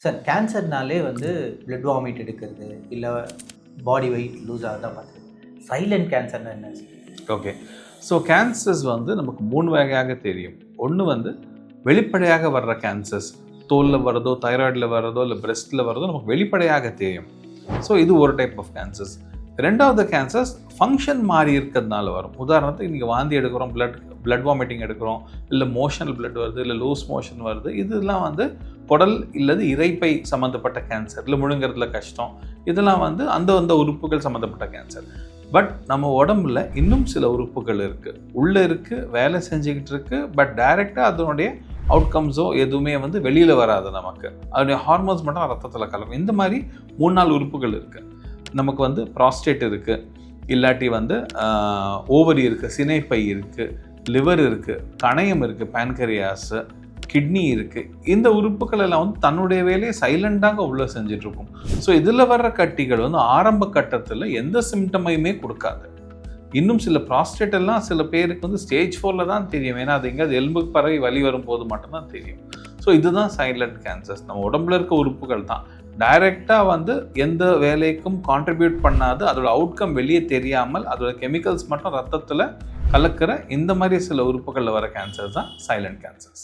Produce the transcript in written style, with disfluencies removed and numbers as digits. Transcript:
Sir கேன்சர்னாலே வந்து blood vomit எடுக்கிறது இல்லை பாடி வெயிட் லூஸ் ஆகுதா பார்த்து சைலண்ட் கேன்சர்னா என்ன சார்? ஓகே, ஸோ கேன்சர்ஸ் வந்து நமக்கு 3 வகையாக தெரியும். ஒன்று வந்து வெளிப்படையாக வர்ற கேன்சர்ஸ், தோலில் வர்றதோ, தைராய்டில் வர்றதோ, இல்லை பிரெஸ்ட்டில் வர்றதோ நமக்கு வெளிப்படையாக தெரியும். ஸோ இது ஒரு டைப் ஆஃப் கேன்சர்ஸ். ரெண்டாவது கேன்சர்ஸ் ஃபங்க்ஷன் மாறி இருக்கிறதுனால வரும். உதாரணத்துக்கு நீங்கள் வாந்தி எடுக்கிறோம், பிளட் வாமிட்டிங் எடுக்கிறோம், இல்லை மோஷனல் பிளட் வருது, இல்லை லூஸ் மோஷன் வருது. இதெல்லாம் வந்து குடல் இல்லது இரைப்பை சம்மந்தப்பட்ட கேன்சர், இல்லை முழுங்கிறதுல கஷ்டம், இதெல்லாம் வந்து அந்த உறுப்புகள் சம்மந்தப்பட்ட கேன்சர். பட் நம்ம உடம்புல இன்னும் சில உறுப்புகள் இருக்குது, உள்ளே இருக்குது, வேலை செஞ்சுக்கிட்டு இருக்குது. பட் டைரெக்டாக அதனுடைய அவுட்கம்ஸோ எதுவுமே வந்து வெளியில் வராது. நமக்கு அதனுடைய ஹார்மோன்ஸ் மட்டும் ரத்தத்தில் கலக்கும். இந்த மாதிரி 4 உறுப்புகள் இருக்குது. நமக்கு வந்து ப்ராஸ்டேட் இருக்குது, இல்லாட்டி வந்து ஓவரி இருக்குது, சினைப்பை இருக்குது, லிவர் இருக்குது, கணையம் இருக்குது, பேன்கரியாஸு, கிட்னி இருக்குது. இந்த உறுப்புகள் எல்லாம் வந்து தன்னுடைய வேலையை சைலண்டாக உள்ளே செஞ்சிட்ருக்கும். ஸோ இதில் வர்ற கட்டிகள் வந்து ஆரம்ப கட்டத்தில் எந்த சிம்டமையுமே கொடுக்காது. இன்னும் சில ப்ராஸ்டேட் எல்லாம் சில பேருக்கு வந்து ஸ்டேஜ் 4 தான் தெரியும். ஏன்னா அது எங்கேயாவது எலும்புக்கு பரவி வலி வரும்போது மட்டும்தான் தெரியும். ஸோ இதுதான் சைலண்ட் கேன்சர்ஸ். நம்ம உடம்புல இருக்க உறுப்புகள் தான் டைரெக்டாக வந்து எந்த வேலைக்கும் கான்ட்ரிபியூட் பண்ணாது, அதோட அவுட்கம் வெளியே தெரியாமல் அதோட கெமிக்கல்ஸ் மட்டும் ரத்தத்தில் கலக்கிற இந்த மாதிரி சில உறுப்புகளில் வர கேன்சர்ஸ் தான் சைலண்ட் கேன்சர்ஸ்.